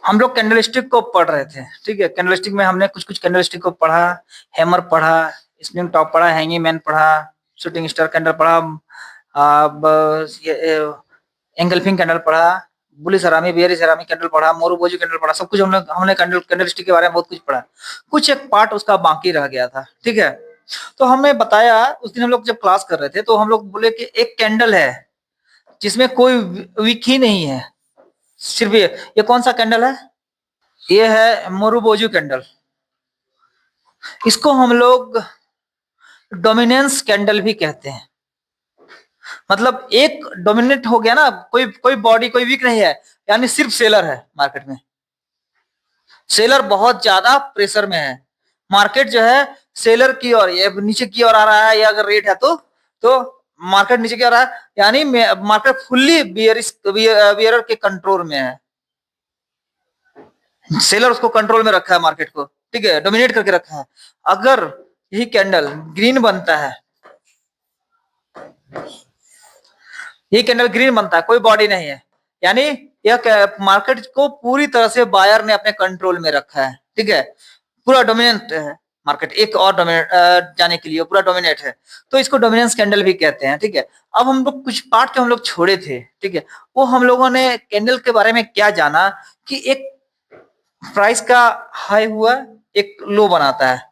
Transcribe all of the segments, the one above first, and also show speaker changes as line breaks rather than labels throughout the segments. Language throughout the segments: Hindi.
हम लोग कैंडलस्टिक को पढ़ रहे थे, ठीक है। कैंडलस्टिक में हमने कुछ कुछ कैंडलस्टिक को पढ़ा, हैमर पढ़ा, स्प्रिंग टॉप पढ़ा, हैंगिंग मैन पढ़ा, शूटिंग स्टार कैंडल पढ़ा, एंगल्फिंग कैंडल पढ़ा, बुलिस हरामी, बियरिश हरामी कैंडल पढ़ा, मोरुबोजी कैंडल पढ़ा। सब कुछ हमने कैंडलस्टिक के बारे में बहुत कुछ पढ़ा। कुछ एक पार्ट उसका बाकी रह गया था, ठीक है। तो हमें बताया उस दिन हम लोग जब क्लास कर रहे थे तो हम लोग बोले कि एक कैंडल है जिसमें कोई विक ही नहीं है, सिर्फ ये कौन सा कैंडल है? ये है मोरुबोजू कैंडल। इसको हम लोग डोमिनेंस कैंडल भी कहते हैं। मतलब एक डोमिनेट हो गया ना, कोई कोई बॉडी कोई वीक नहीं है, यानी सिर्फ सेलर है मार्केट में। सेलर बहुत ज्यादा प्रेशर में है। मार्केट जो है सेलर की ओर, ये नीचे की ओर आ रहा है, या अगर रेट है तो मार्केट नीचे की ओर आ रहा है, यानी मार्केट फुल्ली बियरर के कंट्रोल में है। सेलर उसको कंट्रोल में रखा है मार्केट को, ठीक है, डोमिनेट करके रखा है। अगर यही कैंडल ग्रीन बनता है, ये कैंडल ग्रीन बनता है, कोई बॉडी नहीं है, यानी यह मार्केट को पूरी तरह से बायर ने अपने कंट्रोल में रखा है, ठीक है। पूरा डोमिनेंट है मार्केट, एक और डोमिनेट जाने के लिए पूरा डोमिनेट है, तो इसको डोमिनेंस कैंडल भी कहते हैं, ठीक है। अब हम लोग कुछ पार्ट जो हम लोग छोड़े थे, ठीक है, वो हम लोगों ने कैंडल के बारे में क्या जाना कि एक प्राइस का हाई हुआ, एक लो बनाता है।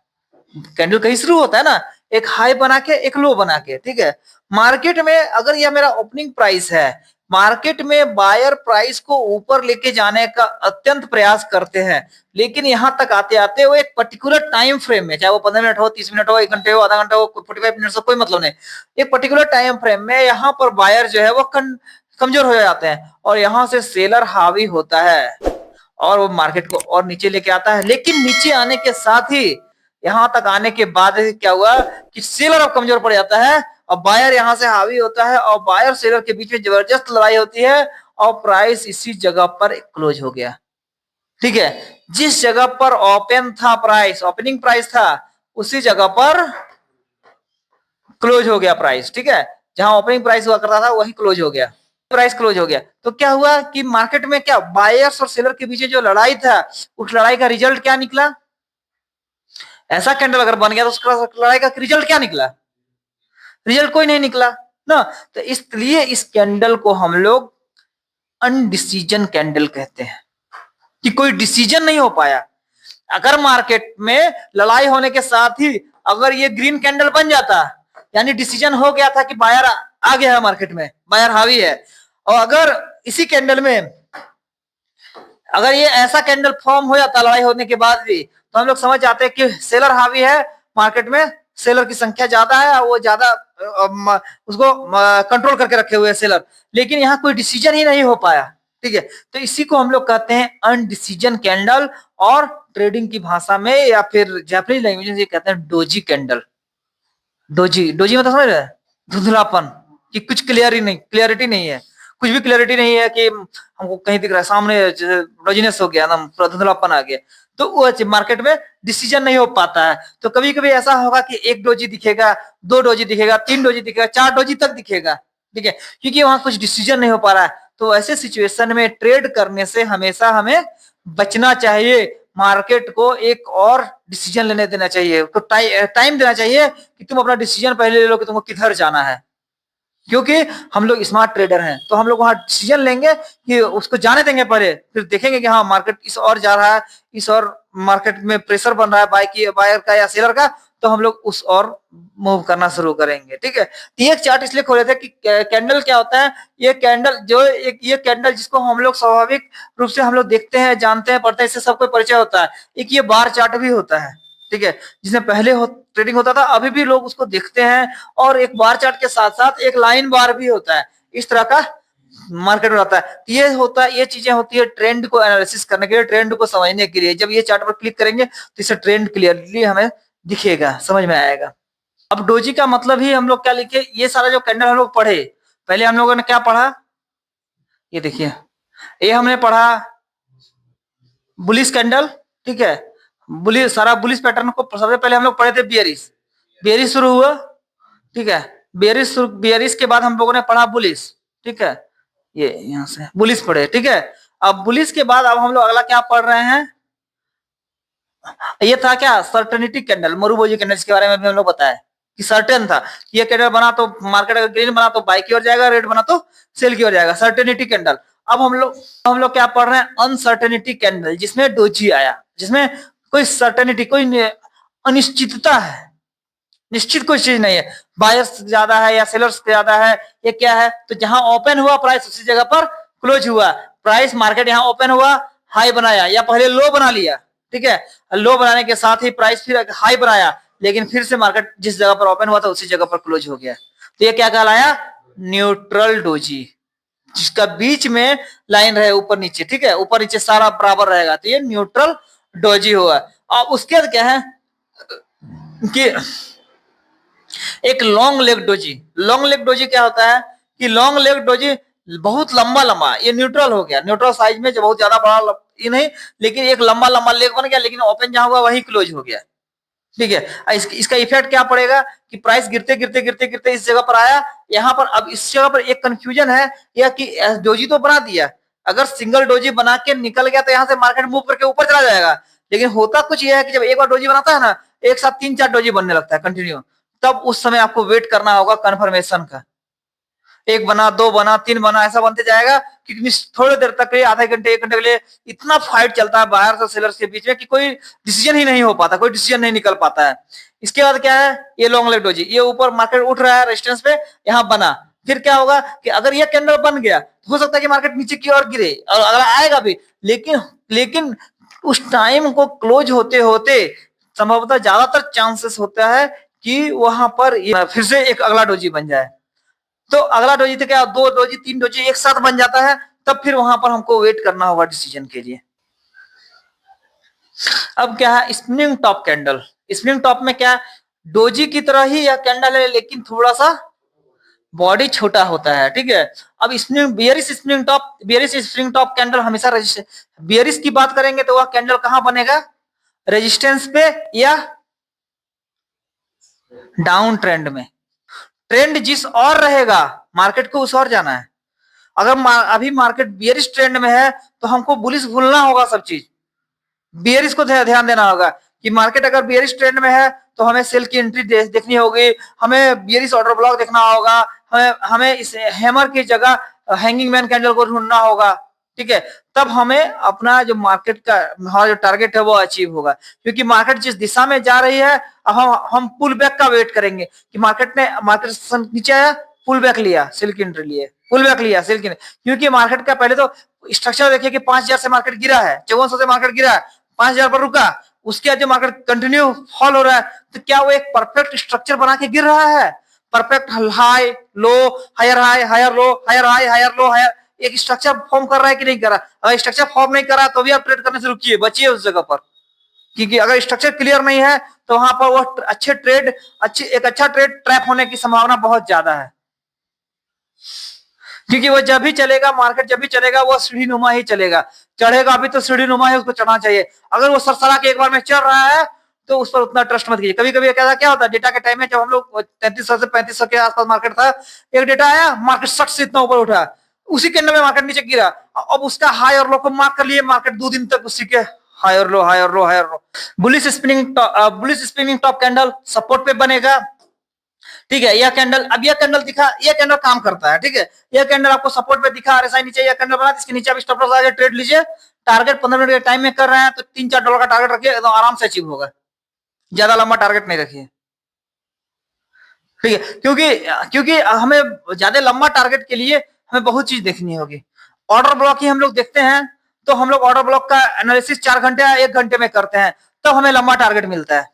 कैंडल कहीं शुरू होता है ना, एक हाई बना के एक लो बना के, ठीक है। मार्केट में अगर यह मेरा ओपनिंग प्राइस है, मार्केट में बायर प्राइस को ऊपर लेके जाने का अत्यंत प्रयास करते हैं, लेकिन यहां तक आते आते वो एक पर्टिकुलर टाइम फ्रेम में, चाहे वो 15 मिनट हो, 30 मिनट हो, 1 घंटे हो, आधा घंटा हो, 45 मिनट हो, कोई मतलब नहीं, एक पर्टिकुलर टाइम फ्रेम में यहाँ पर बायर जो है वो कमजोर हो जाते हैं, और यहाँ से सेलर हावी होता है और वो मार्केट को और नीचे लेके आता है। लेकिन नीचे आने के साथ ही, यहां तक आने के बाद क्या हुआ कि सेलर अब कमजोर पड़ जाता है और बायर यहां से हावी होता है, और बायर सेलर के बीच में जबरदस्त लड़ाई होती है, और प्राइस इसी जगह पर क्लोज हो गया, ठीक है। जिस जगह पर ओपन था प्राइस, ओपनिंग प्राइस था, उसी जगह पर क्लोज हो गया प्राइस, ठीक है। जहां ओपनिंग प्राइस हुआ करता था वही क्लोज हो गया, प्राइस क्लोज हो गया। तो क्या हुआ कि मार्केट में क्या बायर्स और सेलर के बीच जो लड़ाई था, उस लड़ाई का रिजल्ट क्या निकला? ऐसा कैंडल अगर बन गया तो उसका लड़ाई का रिजल्ट क्या निकला? रिजल्ट कोई नहीं निकला ना। तो इसलिए इस कैंडल को हम लोग अनडिसीजन कैंडल कहते हैं, कि कोई डिसीजन नहीं हो पाया। अगर मार्केट में लड़ाई होने के साथ ही अगर ये ग्रीन कैंडल बन जाता, यानी डिसीजन हो गया था कि बायर आ गया है मार्केट में, बायर हावी है, और अगर इसी कैंडल में अगर ये ऐसा कैंडल फॉर्म हो जाता लड़ाई होने के बाद भी, तो हम लोग समझ जाते हैं कि सेलर हावी है मार्केट में, सेलर की संख्या ज्यादा है, वो ज्यादा उसको कंट्रोल करके रखे हुए है सेलर। लेकिन यहाँ कोई डिसीजन ही नहीं हो पाया, ठीक है। तो इसी को हम लोग कहते हैं अनडिसीजन कैंडल, और ट्रेडिंग की भाषा में या फिर जापानीज लैंग्वेज में कहते हैं डोजी कैंडल। डोजी, डोजी मतलब समझ रहे हैं? धुंधलापन, कि कुछ क्लियरिटी नहीं है, कुछ भी क्लियरिटी नहीं है, कि हमको कहीं दिख रहा है सामने, डोजीनेस हो गया ना, धुंधलापन आ गया, तो वो मार्केट में डिसीजन नहीं हो पाता है। तो कभी कभी ऐसा होगा कि एक डोजी दिखेगा, दो डोजी दिखेगा, तीन डोजी दिखेगा, चार डोजी तक दिखेगा, ठीक है, क्योंकि वहां कुछ डिसीजन नहीं हो पा रहा है। तो ऐसे सिचुएशन में ट्रेड करने से हमेशा हमें बचना चाहिए, मार्केट को एक और डिसीजन लेने देना चाहिए, तो टाइम देना चाहिए कि तुम अपना डिसीजन पहले ले लो कि तुमको किधर जाना है। क्योंकि हम लोग स्मार्ट ट्रेडर हैं, तो हम लोग वहां डिसीजन लेंगे कि उसको जाने देंगे पहले, फिर देखेंगे कि हाँ मार्केट इस और जा रहा है, इस और मार्केट में प्रेशर बन रहा है बायर का या सेलर का, तो हम लोग उस और मूव करना शुरू करेंगे, ठीक है। तो ये चार्ट इसलिए खोले थे कि कैंडल क्या होता है, ये कैंडल जो एक ये कैंडल जिसको हम लोग स्वाभाविक रूप से हम लोग देखते हैं, जानते हैं, पढ़ते हैं, इससे सबको परिचय होता है। एक ये बार चार्ट भी होता है, ठीक है, जिसमें पहले ट्रेडिंग होता था, अभी भी लोग उसको देखते हैं, और एक बार चार्ट के साथ साथ एक लाइन बार भी होता है, इस तरह का मार्केट में रहता है। ये होता है, ये चीजें होती है ट्रेंड को एनालिसिस करने के लिए, ट्रेंड को समझने के लिए। जब ये चार्ट पर क्लिक करेंगे तो इससे ट्रेंड क्लियरली हमें दिखेगा, समझ में आएगा। अब डोजी का मतलब ही हम लोग क्या लिखे, ये सारा जो कैंडल हम लोग पढ़े, पहले हम लोगों ने क्या पढ़ा, ये देखिए, ये हमने पढ़ा बुलिश कैंडल, ठीक है। बुलिश, सारा बुलिश पैटर्न को सबसे पहले हम लोग पढ़े थे बियरिश, बियरिश शुरू हुआ, ठीक है। बियरिश के बाद हम लोगों ने पढ़ा बुलिश, ठीक है, ये यहां से बुलिश पढ़े, ठीक है। अब बुलिश के बाद अब हम लोग अगला क्या पढ़ रहे हैं, ये था क्या, सर्टेनिटी कैंडल, मोरुबोजी कैंडल, इसके बारे में भी हम लोग बताया कि सर्टेन था कि ये कैंडल बना तो मार्केट अगर ग्रीन बना तो बाई की ओर जाएगा, रेड बना तो सेल की ओर जाएगा, सर्टेनिटी कैंडल। अब हम लोग क्या पढ़ रहे हैं, अनसर्टेनिटी कैंडल, जिसमें डोजी आया, जिसमें कोई सर्टेनिटी, कोई अनिश्चितता है, निश्चित कोई चीज नहीं है, बायर्स ज्यादा है या सेलर्स ज्यादा है, ये क्या है, तो जहां ओपन हुआ प्राइस उसी जगह पर क्लोज हुआ, प्राइस मार्केट यहाँ ओपन हुआ, हाई बनाया या पहले लो बना लिया, ठीक है, लो बनाने के साथ ही प्राइस फिर हाई बनाया, लेकिन फिर से मार्केट जिस जगह पर ओपन हुआ था उसी जगह पर क्लोज हो गया, तो ये क्या कहलाया, न्यूट्रल डोजी, जिसका बीच में लाइन रहे ऊपर नीचे, ठीक है, ऊपर नीचे सारा बराबर रहेगा, तो ये न्यूट्रल डोजी हुआ। और उसके बाद क्या है कि एक long leg doji, long leg doji क्या होता है कि लॉन्ग लेग डोजी बहुत लंबा लंबा, ये न्यूट्रल हो गया, न्यूट्रल साइज में जो बहुत ज्यादा बड़ा ये नहीं, लेकिन एक लंबा लंबा लेग बन गया, लेकिन ओपन जहां हुआ वही क्लोज हो गया, ठीक है। इसका इफेक्ट क्या पड़ेगा कि प्राइस गिरते गिरते गिरते गिरते इस जगह पर आया, यहाँ पर अब इस जगह पर एक कंफ्यूजन है यह कि डोजी तो बना दिया, अगर सिंगल डोजी बना के निकल गया तो यहाँ से मार्केट मूव करके ऊपर चला जाएगा, लेकिन होता कुछ यह है कि जब एक बार डोजी बनाता है ना, एक साथ 3-4 डोजी बनने लगता है कंटिन्यू, तब उस समय आपको वेट करना होगा कंफर्मेशन का, एक बना, दो बना, तीन बना, ऐसा बनते जाएगा, क्योंकि थोड़ी देर तक आधे घंटे 1 घंटे के लिए इतना फाइट चलता है बायर्स और सेलर्स के बीच में कि कोई डिसीजन ही नहीं हो पाता, कोई डिसीजन नहीं निकल पाता है। इसके बाद क्या है, ये लॉन्ग लेग डोजी, ये ऊपर मार्केट उठ रहा है रेजिस्टेंस पे, यहाँ बना, फिर क्या होगा कि अगर ये कैंडल बन गया तो हो सकता है कि मार्केट नीचे की ओर गिरे और अगला आएगा भी, लेकिन उस टाइम को क्लोज होते होते संभवतः ज्यादातर चांसेस होता है कि वहां पर फिर से एक अगला डोजी बन जाए, तो अगला डोजी तो क्या, 2 डोजी 3 डोजी एक साथ बन जाता है, तब फिर वहां पर हमको वेट करना होगा डिसीजन के लिए। अब क्या है, spinning top candle, spinning top में क्या, डोजी की तरह ही यह कैंडल है, लेकिन थोड़ा सा बॉडी छोटा होता है, ठीक है। अब बियरिश स्प्रिंग टॉप कैंडल हमेशा बियरिश की बात करेंगे तो वह कैंडल कहां बनेगा, रेजिस्टेंस पे या डाउन ट्रेंड में, ट्रेंड जिस और रहेगा मार्केट को उस और जाना है, अगर अभी मार्केट बियरिश ट्रेंड में है तो हमको बुलिश भूलना होगा, सब चीज बियरिश को ध्यान देना होगा कि मार्केट अगर बियरिश ट्रेंड में है तो हमें सेल की एंट्री देखनी होगी, हमें बियरिश ऑर्डर ब्लॉक देखना होगा, हमें इस हैमर की जगह हैंगिंग मैन कैंडल को ढूंढना होगा, ठीक है, तब हमें अपना जो मार्केट का हमारा जो टारगेट है वो अचीव होगा, क्योंकि मार्केट जिस दिशा में जा रही है हम पुल बैक का वेट करेंगे कि मार्केट नीचे आया, पुल बैक लिया, सेल की एंट्री लिए, पुल बैक लिया, सेल की, क्योंकि मार्केट का पहले तो स्ट्रक्चर देखिए कि 5,000 से मार्केट गिरा है, 5400 से मार्केट गिरा है, 5,000 पर रुका, उसके बाद जो मार्केट कंटिन्यू फॉल हो रहा है, तो क्या वो एक परफेक्ट स्ट्रक्चर बना के गिर रहा है, perfect high low higher high higher low higher high higher low higher, एक स्ट्रक्चर फॉर्म कर रहा है कि नहीं कर रहा, अगर स्ट्रक्चर फॉर्म नहीं कर रहा तो भी आप ट्रेड करने से रुकिए, बचिए उस जगह पर, क्योंकि अगर स्ट्रक्चर क्लियर नहीं है तो वहां पर वो एक अच्छा ट्रेड ट्रैप होने की संभावना बहुत ज्यादा है, क्योंकि वो जब भी चलेगा, मार्केट जब भी चलेगा वो सीढ़ी नुमा ही चलेगा, चढ़ेगा अभी तो सीढ़ी नुमा ही उसको चढ़ना चाहिए, अगर वो सरसरा के एक बार में चढ़ रहा है तो उस पर उतना ट्रस्ट मत कीजिए, कभी कभी क्या होता है, डेटा के टाइम में जब हम लोग 3300 से 3500 के आसपास मार्केट था, एक डेटा आया, मार्केट 60 से इतना ऊपर उठा, उसी के अंदर में मार्केट नीचे गिरा, अब उसका हाई और लो को मार्क कर लिए, मार्केट 2 दिन तक उसी के higher low higher low higher low, bullish spinning top candle support पे बनेगा, ठीक है, यह कैंडल, अब यह कैंडल दिखा, यह कैंडल काम करता है, ठीक है, यह कैंडल आपको सपोर्ट पे दिखा, आरएसआई नीचे यह कैंडल बना, इसके नीचे आप स्टॉप लॉस आगे ट्रेड लीजिए, टारगेट 15 मिनट के टाइम में कर रहे हैं तो $3-4 का टारगेट रखिए, एकदम आराम से अचीव होगा, ज्यादा लंबा टारगेट नहीं रखिए, ठीक है, क्योंकि हमें ज्यादा लंबा टारगेट के लिए हमें बहुत चीज देखनी होगी, ऑर्डर ब्लॉक ही हम लोग देखते हैं तो हम लोग ऑर्डर ब्लॉक का एनालिसिस 4 घंटे या 1 घंटे में करते हैं, तब हमें लंबा टारगेट मिलता है,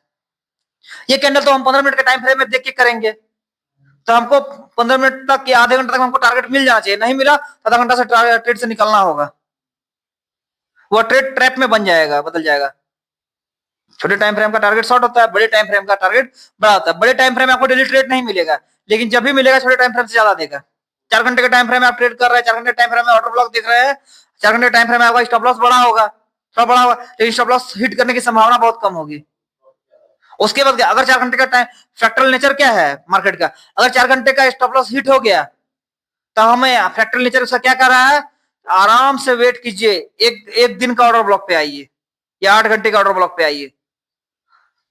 ये कैंडल तो हम 15 मिनट के टाइम फ्रेम में देख के करेंगे, तो हमको 15 मिनट तक या आधे घंटे तक हमको टारगेट मिल जाना चाहिए, नहीं मिला तो आधा घंटा से ट्रेड से निकलना होगा, वो ट्रेड ट्रैप में बन जाएगा, बदल जाएगा, छोटे टाइम फ्रेम का टारगेट शॉर्ट होता है, बड़े टाइम फ्रेम का टारगेट बड़ा होता है, बड़े टाइम फ्रेम में आपको डेली ट्रेड नहीं मिलेगा, लेकिन जब भी मिलेगा छोटे टाइम फ्रेम से ज्यादा देगा, 4 घंटे के टाइम फ्रेम में आप ट्रेड कर रहे हैं, 4 घंटे टाइम फ्रेम में ऑर्डर ब्लॉक देख रहे हैं, 4 घंटे टाइम फ्रेम में आपका स्टॉप लॉस बड़ा होगा, थोड़ा बड़ा होगा, लेकिन स्टॉप लॉस हिट करने की संभावना बहुत कम होगी, उसके बाद अगर 4 घंटे का टाइम, फ्रैक्टल नेचर क्या है मार्केट का, अगर 4 घंटे का स्टॉप लॉस हिट हो गया तो हमें फ्रैक्टल नेचर उसका क्या कर रहा है आराम से वेट कीजिए, एक दिन का ऑर्डर ब्लॉक पे आइए या 8 घंटे का ऑर्डर ब्लॉक पे आइए।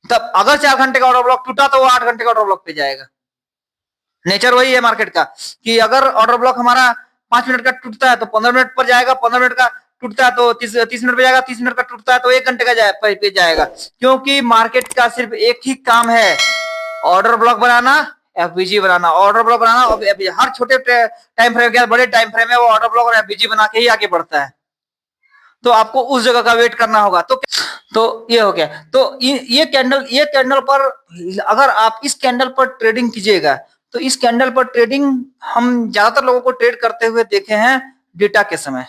तब अगर 4 घंटे का ऑर्डर ब्लॉक टूटा तो वो 8 घंटे का ऑर्डर ब्लॉक पे जाएगा। नेचर वही है मार्केट का कि अगर ऑर्डर ब्लॉक हमारा 5 मिनट का टूटता है तो 15 मिनट पर जाएगा, 15 मिनट का टूटता है तो 30 मिनट पे जाएगा, 30 मिनट का टूटता है तो 1 घंटे का पे जाएगा। क्योंकि मार्केट का सिर्फ एक ही काम है, ऑर्डर ब्लॉक बनाना, एफबीजी बनाना, ऑर्डर ब्लॉक बनाना और हर छोटे टाइम फ्रेम के बड़े टाइम फ्रेम में वो ऑर्डर ब्लॉक और एफबीजी बना के ही आगे बढ़ता है। तो आपको उस जगह का वेट करना होगा। तो ये हो गया। तो ये कैंडल पर अगर आप इस कैंडल पर ट्रेडिंग कीजिएगा तो इस कैंडल पर ट्रेडिंग हम ज्यादातर लोगों को ट्रेड करते हुए देखे हैं डेटा के समय।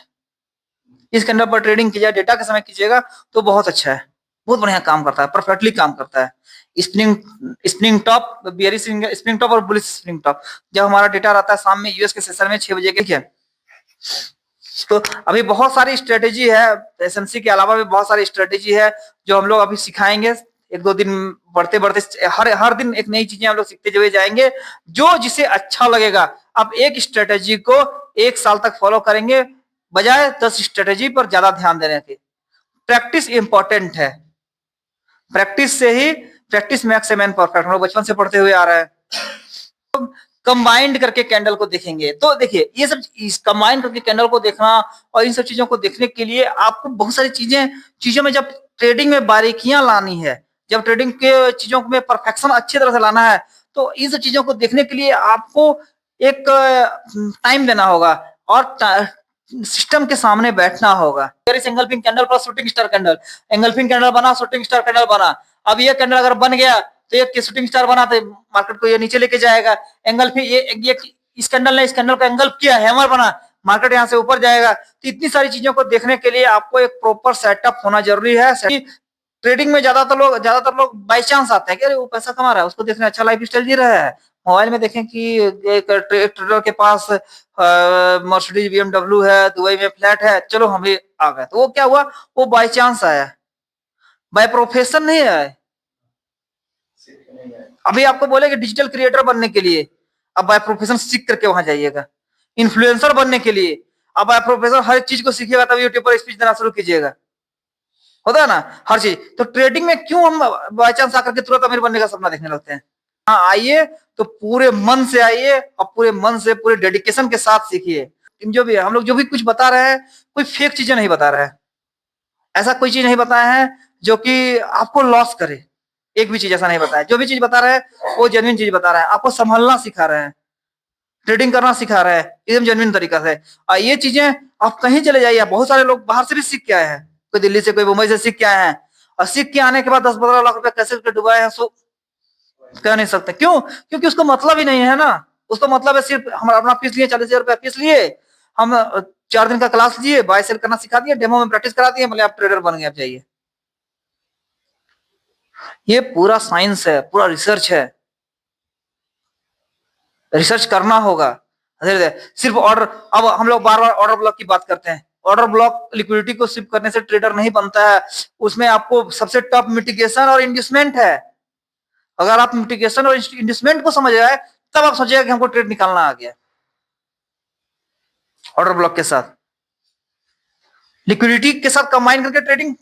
इस कैंडल पर ट्रेडिंग कीजिए, डेटा के समय कीजिएगा तो बहुत अच्छा है, बहुत बढ़िया काम करता है, परफेक्टली काम करता है। Spring top, bearish spring top और बुलिश स्प्रिंग टॉप जब हमारा डेटा रहता है शाम में यूएस के सेशन में 6 बजे के। तो अभी बहुत सारी स्ट्रेटेजी है, एसएमसी के अलावा भी बहुत सारी स्ट्रेटेजी है जो हम लोग अभी सिखाएंगे। 1-2 दिन बढ़ते बढ़ते हर दिन एक नई चीजें हम लोग सीखते हुए जाएंगे, जो जिसे अच्छा लगेगा। अब एक स्ट्रेटेजी को 1 साल तक फॉलो करेंगे बजाय 10 स्ट्रेटेजी पर ज्यादा ध्यान देने के। प्रैक्टिस इंपॉर्टेंट है, practice makes a man perfect, हम लोग बचपन से पढ़ते हुए आ रहे हैं। कंबाइंड करके कैंडल को देखेंगे तो देखिए ये सब कंबाइंड करके कैंडल को देखना और इन सब चीजों को देखने के लिए आपको बहुत सारी चीजों में जब ट्रेडिंग में बारीकियां लानी है, जब ट्रेडिंग के चीजों में परफेक्शन अच्छी तरह से लाना है, तो इन सब चीजों को देखने के लिए आपको एक टाइम देना होगा और सिस्टम के सामने बैठना होगा। एंगल्फिंग कैंडल पर shooting star candle, engulfing candle बना, शूटिंग स्टार कैंडल बना। अब ये कैंडल अगर बन गया तो ये शूटिंग स्टार बना तो मार्केट को ये नीचे लेके जाएगा। एंगल्फिंग ये इस कैंडल ने इस कैंडल को एंगल्फ किया, हैमर बना, मार्केट यहाँ से ऊपर जाएगा। तो इतनी सारी चीजों को देखने के लिए आपको एक प्रॉपर सेटअप होना जरूरी है। ट्रेडिंग में ज्यादातर लोग बाई चांस आते हैं कि अरे वो पैसा कमा रहा है, उसको देखने अच्छा लाइफ स्टाइल जी रहा है। मोबाइल में देखें कि एक ट्रेडर के पास मर्सिडीज बीएमडब्ल्यू है, दुबई में फ्लैट है, चलो हम भी आ गए। तो वो क्या हुआ, वो बाई चांस आया, बाय प्रोफेशन नहीं आया। अभी आपको बोले कि डिजिटल क्रिएटर बनने के लिए अब बाय प्रोफेशन सीख करके वहां जाइएगा। इन्फ्लुएंसर बनने के लिए अब बाय प्रोफेशन हर चीज को सीखिएगा, तब यूट्यूब पर स्पीच देना शुरू कीजिएगा। होता है ना हर चीज। तो ट्रेडिंग में क्यों हम बाय चांस आकर के तुरंत अमीर बनने का सपना देखने लगते हैं? हाँ आइए तो पूरे मन से आइए और पूरे मन से पूरे डेडिकेशन के साथ सीखिए। जो भी हम लोग जो भी कुछ बता रहे हैं, कोई फेक चीजें नहीं बता रहे हैं। ऐसा कोई चीज नहीं बताया है जो कि आपको लॉस करे, एक भी चीज ऐसा नहीं बताया। जो भी चीज बता रहे हैं वो जेन्युइन चीज बता रहे हैं, आपको संभलना सिखा रहे हैं, ट्रेडिंग करना सिखा रहे हैं एकदम जेन्युइन तरीका से। और ये चीजें आप कहीं चले जाइए, बहुत सारे लोग बाहर से भी सीख के आए हैं, कोई दिल्ली से, कोई मुंबई से सीख के आए हैं, और सीख के आने के बाद 10-15 लाख रुपए कैसे डुबाए हैं सो कह नहीं सकते। क्यों? क्योंकि उसको मतलब ही नहीं है ना। उसको मतलब है सिर्फ हम अपना फीस लिए, 40,000 रुपया फीस लिए, हम 4 दिन का क्लास लिए, बाय सेल करना सिखा दिए, डेमो में प्रैक्टिस करा दिए, बोले आप ट्रेडर बन गए, आप जाइए। ये पूरा साइंस है, पूरा रिसर्च है, रिसर्च करना होगा। सिर्फ ऑर्डर, अब हम लोग बार बार ऑर्डर ब्लॉक की बात करते हैं। ऑर्डर ब्लॉक लिक्विडिटी को शिफ्ट करने से ट्रेडर नहीं बनता है, उसमें आपको सबसे टॉप मिटिगेशन और इंड्यूसमेंट है। अगर आप मिटिगेशन और इंड्यूसमेंट को समझ आए तब आप सोचिएगा कि हमको ट्रेड निकालना आ गया। ऑर्डर ब्लॉक के साथ लिक्विडिटी के साथ कंबाइन करके ट्रेडिंग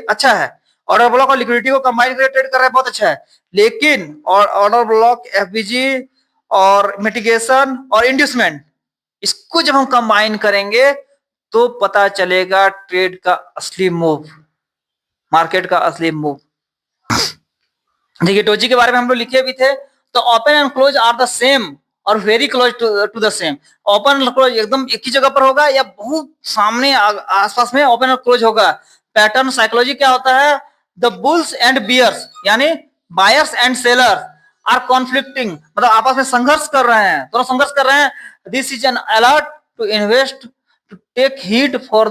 अच्छा है। ऑर्डर ब्लॉक और लिक्विडिटी को कंबाइन करके ट्रेड कर रहा है, बहुत अच्छा है। लेकिन ऑर्डर ब्लॉक, एफबीजी और मिटिगेशन और इंड्यूसमेंट, इसको जब हम कंबाइन करेंगे तो पता चलेगा ट्रेड का असली मूव, मार्केट का असली मूव। देखिए डोजी के बारे में हम लोग लिखे भी थे, तो open and close are the same और very close to the same. Open और क्लोज एकदम एक ही जगह पर होगा या बहुत सामने आसपास में ओपन और क्लोज होगा। पैटर्न साइकोलॉजी क्या होता है, द बुल्स एंड बियर्स यानी buyers and sellers are conflicting, मतलब आपस में संघर्ष कर रहे हैं, दोनों संघर्ष कर रहे हैं। This is an alert to invest, to take heed for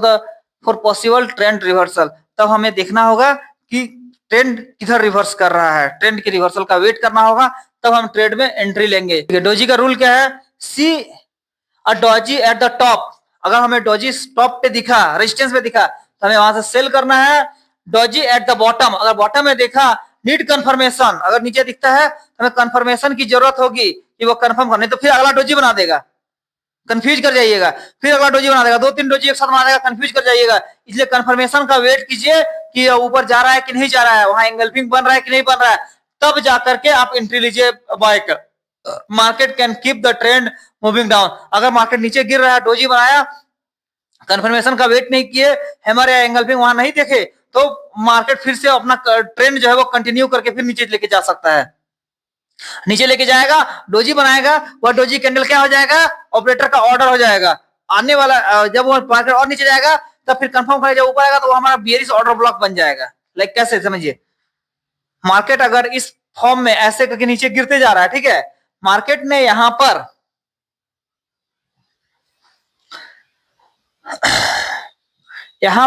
possible trend reversal. तब हमें देखना होगा कि ट्रेंड किधर रिवर्स कर रहा है, ट्रेंड के रिवर्सल का वेट करना होगा, तब हम ट्रेड में एंट्री लेंगे। डोजी का रूल क्या है, सी अ डोजी एट द टॉप। अगर हमें डोजी टॉप पे दिखा, रेजिस्टेंस पे दिखा, तो हमें वहां से सेल करना है। डोजी एट द बॉटम, अगर बॉटम में देखा, नीड कंफर्मेशन, अगर नीचे दिखता है तो हमें कंफर्मेशन की जरूरत होगी कि वो कंफर्म करने, तो फिर अगला डोजी बना देगा। कंफ्यूज कर जाइएगा, फिर अगला डोजी बना देगा, 2-3 डोजी एक साथ बना देगा, कंफ्यूज कर जाइएगा। इसलिए कंफर्मेशन का वेट कीजिए कि ऊपर जा रहा है कि नहीं जा रहा है, वहां एंगल्फिंग बन रहा है कि नहीं बन रहा है, तब जाकर के आप एंट्री लीजिए बाय कर। Market can keep the trend moving down. अगर मार्केट नीचे गिर रहा है, डोजी बनाया, कंफर्मेशन का वेट नहीं किए, हैमर या एंगल्फिंग वहां नहीं देखे, तो मार्केट फिर से अपना ट्रेंड जो है वो कंटिन्यू करके फिर नीचे लेके जा सकता है। नीचे लेके जाएगा, डोजी बनाएगा, वह डोजी कैंडल क्या हो जाएगा, ऑपरेटर का ऑर्डर हो जाएगा। आने वाला जब वो मार्केट और नीचे जाएगा तब फिर कंफर्म करेगा, जब ऊपर आएगा तो वो हमारा बियरिश ऑर्डर ब्लॉक बन जाएगा। लाइक कैसे समझिए, मार्केट अगर इस फॉर्म में ऐसे करके नीचे गिरते जा रहा है, ठीक है, मार्केट ने यहां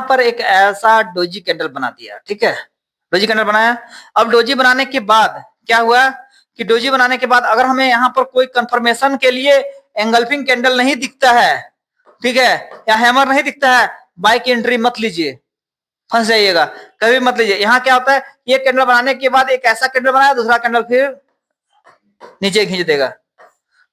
पर एक ऐसा डोजी कैंडल बना दिया, ठीक है, डोजी कैंडल बनाया। अब डोजी बनाने के बाद क्या हुआ कि डोजी बनाने के बाद अगर हमें यहाँ पर कोई कंफर्मेशन के लिए एंगल्फिंग कैंडल नहीं दिखता है, ठीक है, या हैमर नहीं दिखता है, बाय की एंट्री मत लीजिए, फंस जाइएगा, कभी मत लीजिए। यहाँ क्या होता है, ये कैंडल बनाने के बाद एक ऐसा कैंडल बनाया, दूसरा कैंडल फिर नीचे खींच देगा,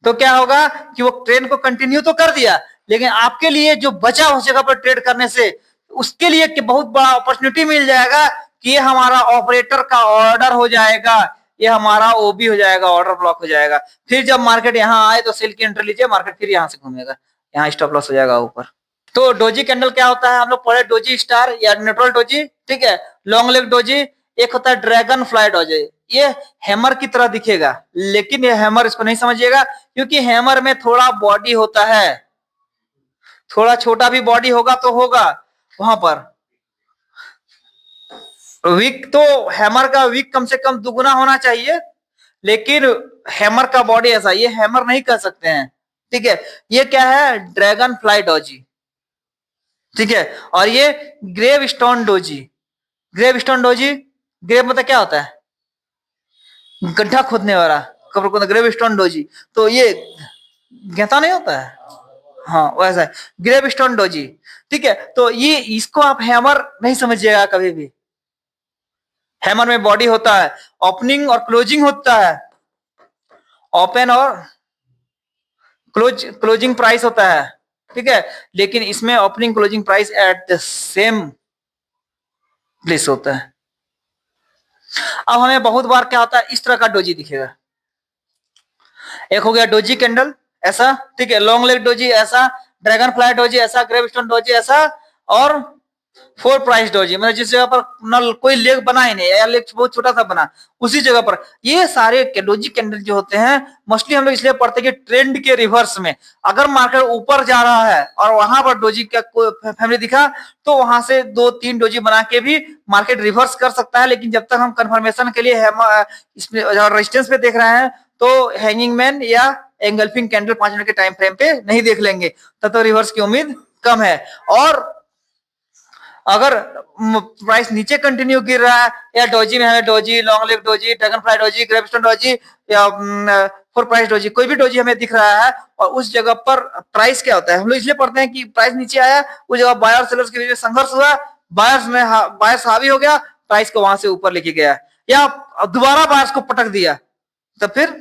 तो क्या होगा कि वो ट्रेंड को कंटिन्यू तो कर दिया, लेकिन आपके लिए जो बचा उस जगह पर ट्रेड करने से, उसके लिए कि बहुत बड़ा अपॉर्चुनिटी मिल जाएगा कि ये हमारा ऑपरेटर का ऑर्डर हो जाएगा, ये हमारा ओबी हो जाएगा, ऑर्डर ब्लॉक हो जाएगा। फिर जब मार्केट यहाँ आए तो सेल की एंट्री लीजिए, मार्केट फिर यहाँ से घूमेगा, यहाँ स्टॉप लॉस हो जाएगा ऊपर। तो डोजी कैंडल क्या होता है, हम लोग पढ़े डोजी स्टार या न्यूट्रल डोजी, ठीक है, लॉन्ग लेग डोजी, एक होता है ड्रैगन फ्लाई डोजी। ये हैमर की तरह दिखेगा, लेकिन ये हैमर इसको नहीं समझिएगा, क्योंकि हैमर में थोड़ा बॉडी होता है, थोड़ा छोटा भी बॉडी होगा तो होगा वहां पर। वीक तो हैमर का वीक कम से कम दुगुना होना चाहिए, लेकिन हैमर का बॉडी ऐसा, ये हैमर नहीं कह सकते हैं, ठीक है। ये क्या है, ड्रैगन फ्लाई डोजी, ठीक है। और ये gravestone doji, gravestone doji, grave मतलब क्या होता है, गड्ढा खोदने वाला, कब्र खोदने, ग्रेव स्टोन डोजी, तो ये गेता नहीं होता है, हाँ वैसा है ग्रेव स्टोन डोजी, ठीक है। तो ये इसको आप हैमर नहीं समझिएगा कभी भी, हैमर में बॉडी होता है, ओपनिंग और क्लोजिंग होता है, ओपन और क्लोजिंग प्राइस होता है, ठीक है, लेकिन इसमें opening closing price at the same place होता है। अब हमें बहुत बार क्या होता है, इस तरह का डोजी दिखेगा, एक हो गया डोजी कैंडल ऐसा, ठीक है, लॉन्ग लेग डोजी ऐसा, ड्रैगन फ्लाई डोजी ऐसा, ग्रेवस्टोन डोजी ऐसा, और फोर प्राइस डोजी, मतलब जिस जगह पर न कोई लेग बना ही नहीं, या लेग बहुत छोटा सा बना, उसी जगह पर ये सारे डोजी कैंडल जो होते हैं, मोस्टली हम लोग इसलिए पढ़ते हैं कि ट्रेंड के रिवर्स में अगर मार्केट ऊपर जा रहा है और वहां पर डोजी का कोई फैमिली दिखा, तो वहां से 2-3 डोजी बना के भी मार्केट रिवर्स कर सकता है। लेकिन जब तक हम कंफर्मेशन के लिए इसमें रेजिस्टेंस पे देख रहे हैं, तो हैंगिंग मैन या एंगल्फिंग कैंडल 5 मिनट के टाइम फ्रेम पे नहीं देख लेंगे, तब तो रिवर्स की उम्मीद कम है। और अगर प्राइस नीचे कंटिन्यू गिर रहा है, या डोजी में हमें doji, long leg doji, dragon fly doji, gravestone doji, या फोर प्राइस डोजी, कोई भी डोजी हमें दिख रहा है, और उस जगह पर प्राइस क्या होता है, हम लोग इसलिए पढ़ते हैं कि प्राइस नीचे आया, उस जगह बायर सेलर्स के बीच में संघर्ष हुआ, बायर्स हावी हो गया, प्राइस को वहां से ऊपर लेके गया, या दोबारा बायर्स को पटक दिया, तब फिर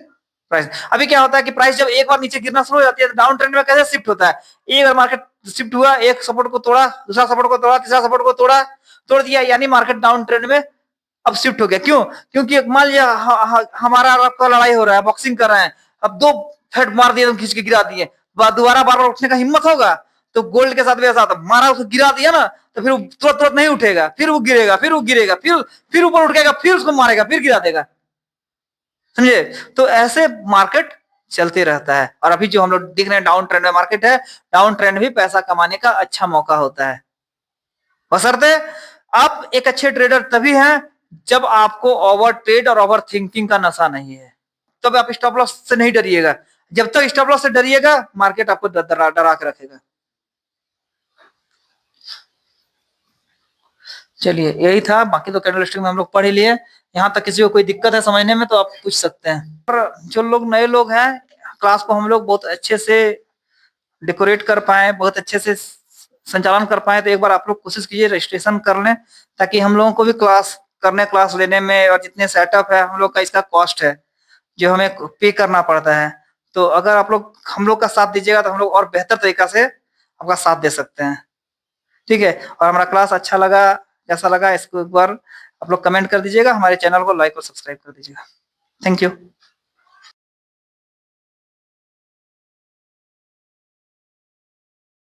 प्राइस। अभी क्या होता है कि प्राइस जब एक बार नीचे गिरना शुरू हो जाती है, तो डाउन ट्रेंड में कैसे शिफ्ट होता है, एक बार मार्केट शिफ्ट हुआ, एक सपोर्ट को तोड़ा, दूसरा सपोर्ट को तोड़ा, तीसरा सपोर्ट को तोड़ा, तोड़ दिया, यानी मार्केट डाउन ट्रेंड में अब शिफ्ट हो गया। क्यों? क्योंकि मान लिया हमारा आपका लड़ाई हो रहा है, बॉक्सिंग कर रहे हैं, अब 2 फेट मार दिए, खींच के गिरा दिए, दोबारा बार बार उठने का हिम्मत होगा? तो गोल्ड के साथ भी ऐसा था, मारा उसको गिरा दिया ना, तो फिर तुरंत तुरंत नहीं उठेगा, फिर वो गिरेगा, फिर वो गिरेगा, फिर ऊपर उठेगा, फिर उसको मारेगा, फिर गिरा देगा, समझे? तो ऐसे मार्केट चलते रहता है। और अभी जो हम लोग देख रहे हैं डाउन ट्रेंड में मार्केट है, डाउन ट्रेंड भी पैसा कमाने का अच्छा मौका होता है, बशर्ते आप एक अच्छे ट्रेडर तभी हैं जब आपको ओवर ट्रेड और ओवर थिंकिंग का नशा नहीं है, तब आप स्टॉप लॉस से नहीं डरिएगा। जब तक स्टॉप लॉस से डरिएगा, मार्केट आपको डरा के रखेगा। चलिए यही था, बाकी तो कैंडल स्टिक में हम लोग पढ़ ही लिए। यहाँ तक किसी को कोई दिक्कत है समझने में तो आप पूछ सकते हैं। और जो लोग नए लोग हैं, क्लास को हम लोग बहुत अच्छे से डेकोरेट कर पाए, बहुत अच्छे से संचालन कर पाए, तो एक बार आप लोग कोशिश कीजिए रजिस्ट्रेशन कर लें, ताकि हम लोगों को भी क्लास लेने में, और जितने सेटअप है हम लोग का, इसका कॉस्ट है जो हमें पे करना पड़ता है, तो अगर आप लोग हम लोग का साथ दीजिएगा तो हम लोग और बेहतर तरीका से आपका साथ दे सकते हैं, ठीक है। और हमारा क्लास अच्छा लगा, कैसा लगा इसको एक बार आप लोग कमेंट कर दीजिएगा, हमारे चैनल को लाइक और सब्सक्राइब कर दीजिएगा। Thank you.